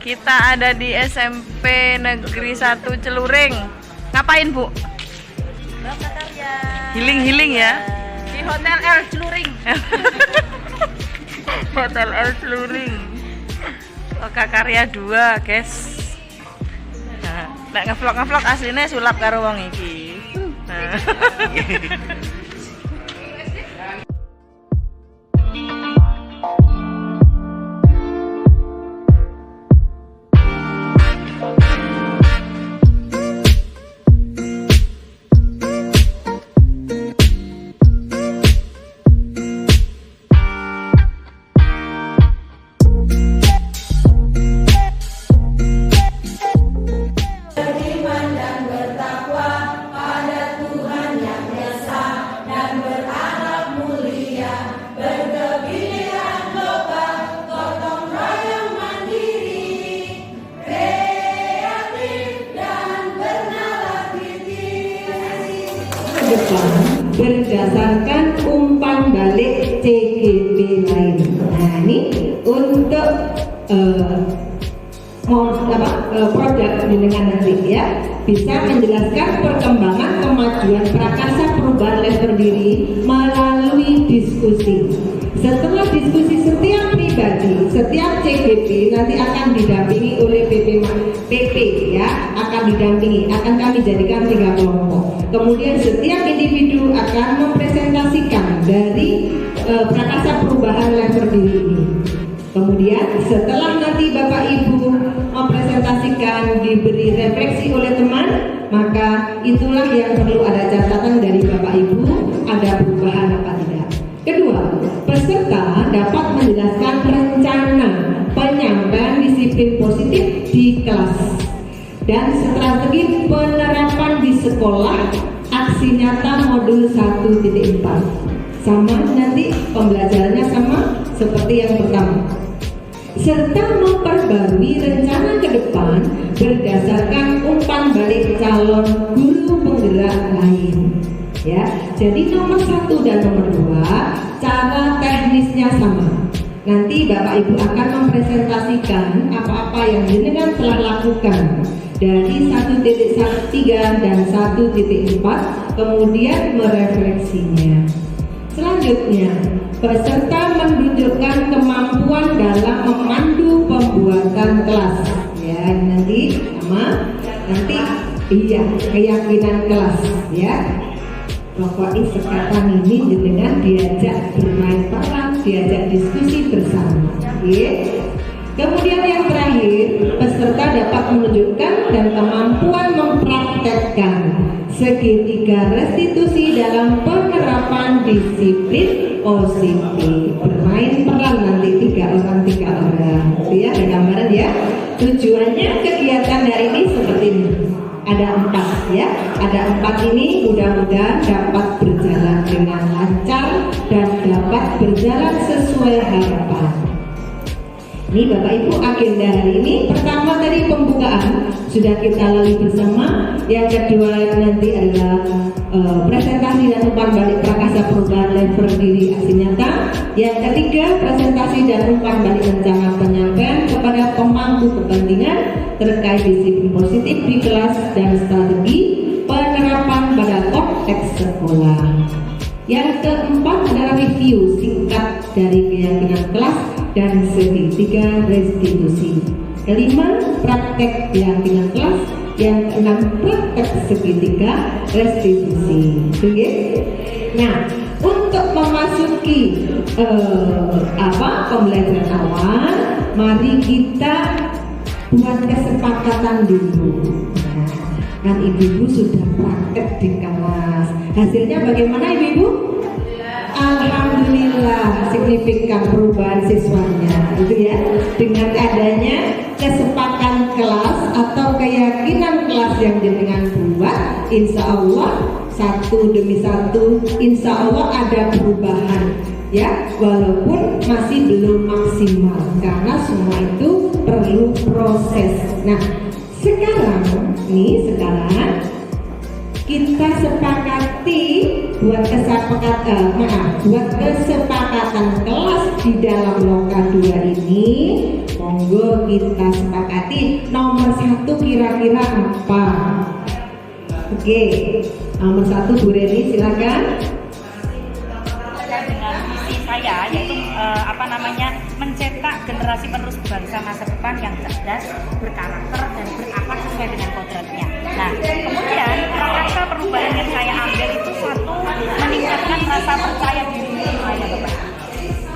Kita ada di SMP Negeri 1 Celuring. Ngapain, Bu? Karya. Healing ya? Di Hotel L Celuring. Hotel L Celuring. Loka Karya 2, guys. Nah, nek ngevlog aslinya sulap karo wong iki. Nah. Berdasarkan umpan balik CGP lain. Nah, ini untuk produk dengan nanti ya bisa menjelaskan perkembangan kemajuan prakasa perubahan level diri melalui diskusi. Setelah diskusi setiap pribadi, setiap CGP nanti akan didampingi oleh PP ya, akan didampingi, akan kami jadikan 3 kelompok. Kemudian setiap individu akan mempresentasikan dari prakasa perubahan level diri ini. Kemudian setelah nanti Bapak Ibu mempresentasikan, diberi refleksi oleh teman, maka itulah yang perlu ada catatan dari Bapak Ibu, ada perubahan apa tidak. Kedua, peserta dapat menjelaskan rencana penyampaian disiplin positif di kelas dan strategi penerapan di sekolah aksi nyata modul 1.4. Sama nanti pembelajarannya sama seperti yang pertama. Serta memperbarui rencana ke depan berdasarkan umpan balik calon guru penggerak lain. Ya, jadi nomor 1 dan nomor 2 cara teknisnya sama. Nanti Bapak Ibu akan mempresentasikan apa-apa yang jenengan telah lakukan dari 1.3 dan 1.4, kemudian merefleksinya. Selanjutnya, peserta menunjukkan kemampuan dalam memandu pembuatan kelas. Ya, nanti sama, nanti iya keyakinan kelas ya. Pokoknya sekarang ini dengan diajak bermain peran, diajak diskusi bersama. Okay. Kemudian yang terakhir, peserta dapat menunjukkan dan kemampuan mempraktekkan segitiga restitusi dalam penerapan disiplin OCP. Bermain peran nanti 3 orang. Ya, ada gambaran ya. Tujuannya kegiatan hari ini seperti ini. Ada 4 ya, ada 4 ini mudah-mudahan dapat berjalan dengan lancar dan dapat berjalan sesuai harapan. Ini Bapak Ibu agenda hari ini. Pertama tadi pembukaan sudah kita lalui bersama. Yang kedua nanti adalah presentasi dan umpan balik prakasa perubahan level diri aksi nyata. Yang ketiga presentasi dan umpan balik rencana penyampaian kepada pemangku kepentingan terkait disiplin positif di kelas dan strategi penerapan pada konteks sekolah. Yang keempat adalah review singkat dari keyakinan kelas dan segitiga restitusi. Kelima, praktek keyakinan kelas. Yang keenam, praktek segitiga restitusi. Oke? Nah, untuk memasuki pembelajaran awal, mari kita buat kesepakatan dulu. Nah, kan ibu-ibu sudah praktek di kelas. Hasilnya bagaimana ibu-ibu? Alhamdulillah signifikan perubahan siswanya itu ya, dengan adanya kesepakatan kelas atau keyakinan kelas yang jenengan buat, insya Allah satu demi satu insya Allah ada perubahan ya, walaupun masih belum maksimal karena semua itu perlu proses. Nah sekarang kita sepakati buat kesepakatan kelas di dalam Loka 2 ini. Monggo kita sepakati nomor 1 kira-kira apa? Oke, nomor 1 Bu Reni silakan. Dengan visi saya yaitu mencetak generasi penerus bangsa masa depan yang cerdas, berkarakter dan berakhlak sesuai dengan kodratnya. Nah, kemudian prakarsa perubahan yang saya ambil itu satu, meningkatkan rasa percaya diri saya, Bapak.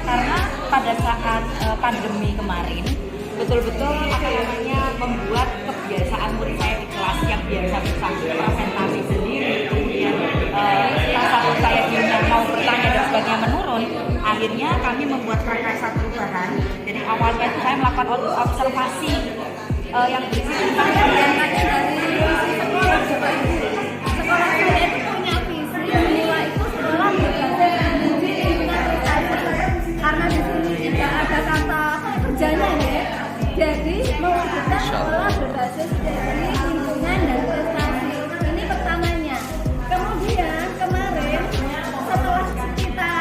Karena pada saat pandemi kemarin betul-betul membuat kebiasaan murid saya di kelas yang biasa bisa presentasi sendiri, kemudian rasa percaya dirinya mau bertanya dan sebagainya menurun. Akhirnya kami membuat prakarsa perubahan. Jadi awalnya itu saya melakukan observasi yang berisi tentang orientasi dari sekolah. Sekolah saya itu punya visi bahwa itu sekolah berbasis karena di sini tidak ada kata kerjanya ya. Jadi mewujudkan sekolah berbasis dari lingkungan dan prestasi. Ini pertamanya. Kemudian kemarin setelah kita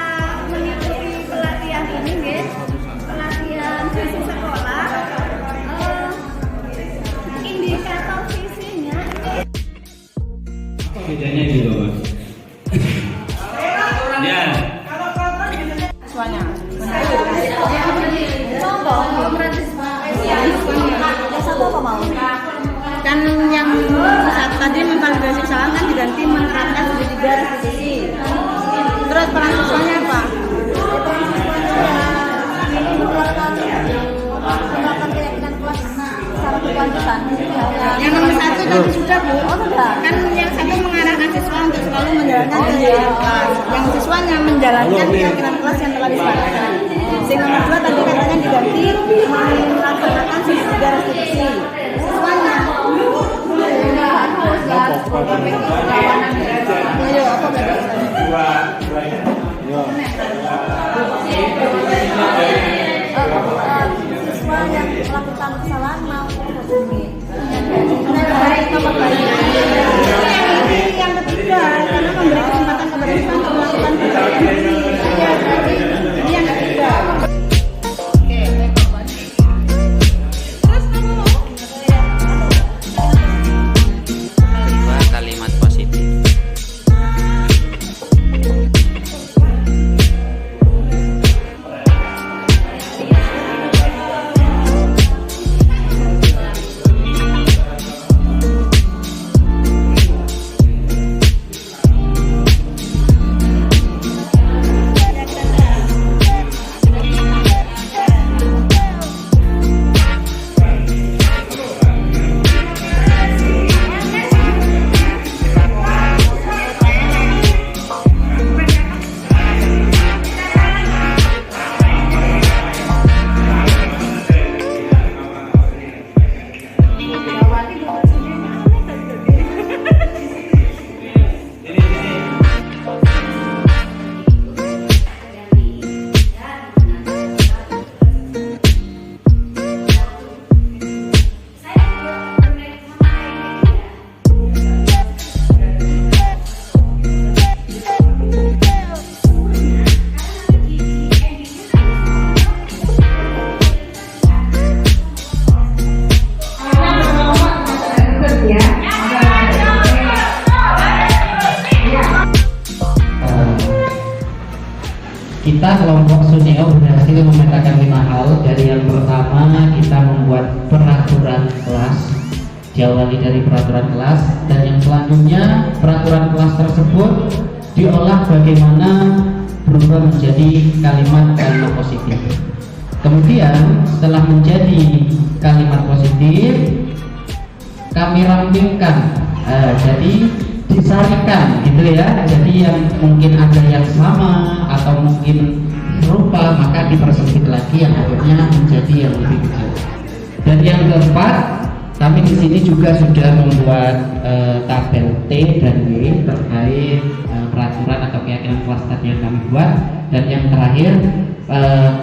mengikuti pelatihan ini, guys, pelatihan visi sekolah, indikator visinya bedanya juga, Mas. Ya. suanya. Kan yang saat tadi memvalidasi kesalahan kan diganti menerapkan segitiga restitusi. Terus peran siswanya apa? Menerapkan keyakinan kelas secara berkelanjutan. Yang nomor 1 tadi sudah Bu. Oh sudah. Kan yang satu mengarahkan siswa untuk selalu menjalankan keyakinan kelas. Yang siswanya menjalankan keyakinan kelas yang telah disepakati. Yang nomor 2 tadi katanya diganti melaksanakan segitiga restitusi. Siswanya Siswa yang melakukan kesalahan mau menghubungi. yang ketiga karena memberi kesempatan kepada siswa untuk melakukan perbaikan diri. Ini yang ketiga. Kalimat positif. Kita kelompok Suneo berhasil memetakan 5 hal. Dari yang pertama, kita membuat peraturan kelas, diawali dari peraturan kelas, dan yang selanjutnya peraturan kelas tersebut diolah bagaimana berubah menjadi kalimat-kalimat positif. Kemudian setelah menjadi kalimat positif, kami rampingkan, jadi disarikan gitu ya. Jadi yang mungkin ada yang sama atau mungkin serupa, maka dipersempit lagi yang akhirnya menjadi yang lebih kecil. Dan yang keempat, kami di sini juga sudah membuat tabel T dan W terkait peraturan atau keyakinan kelas tadi yang kami buat. Dan yang terakhir,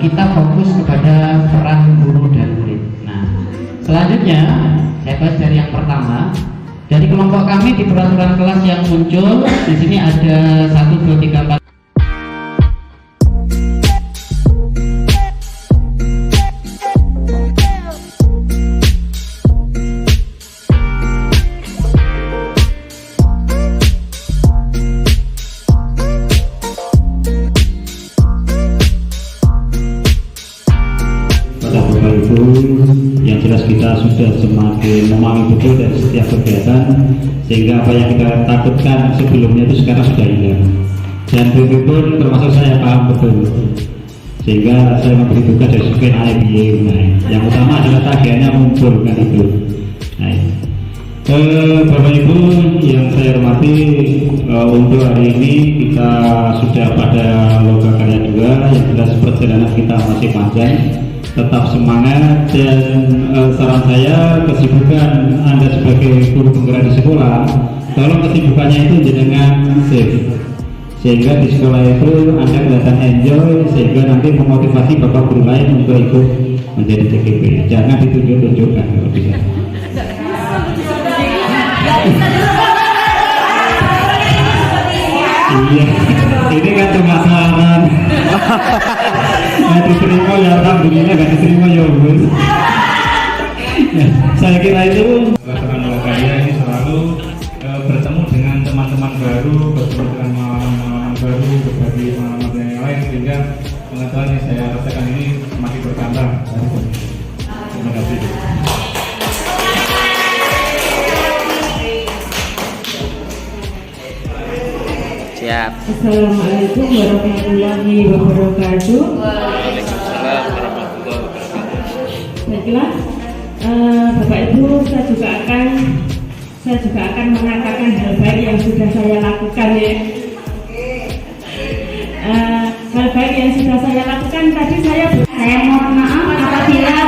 kita fokus kepada peran guru dan murid. Nah, selanjutnya saya bahas dari yang pertama. Dari kelompok kami di peraturan kelas yang muncul di sini ada 1, 2, 3, 4. Yang jelas kita sudah semakin memahami betul dari setiap kegiatan, sehingga apa yang kita takutkan sebelumnya itu sekarang sudah hilang, dan begitu pun termasuk saya paham betul, sehingga saya memberi tugas dari sekuen AIBY. Yang utama adalah tagihannya muncul kan itu. Bapak Ibu yang saya hormati, untuk hari ini kita sudah pada loka karya 2. Yang jelas perjalanan kita masih panjang, tetap semangat, dan saran saya, kesibukan Anda sebagai guru penggerak di sekolah, tolong kesibukannya itu dengan safe, sehingga di sekolah itu Anda kelihatan enjoy, sehingga nanti memotivasi bapak guru lain untuk ikut menjadi TKP. Jangan ditunjuk-tunjukkan kalau bisa. Iya, ini kan cuma saran. Nggak diterima ya, alhamdulillah nggak diterima ya bos. Saya kira itu pelaksanaan lokalnya ini selalu bertemu dengan teman-teman baru, bertemu dengan pengalaman baru, berbagi pengalaman yang lain, sehingga pengetahuan yang saya rasakan ini semakin bertambah. Terima kasih. Siap. Assalamualaikum warahmatullahi wabarakatuh. Waalaikumsalam warahmatullahi wabarakatuh. Baiklah, Bapak Ibu, saya juga akan mengatakan hal baik yang sudah saya lakukan ya. Hal baik yang sudah saya lakukan tadi saya mohon maaf apabila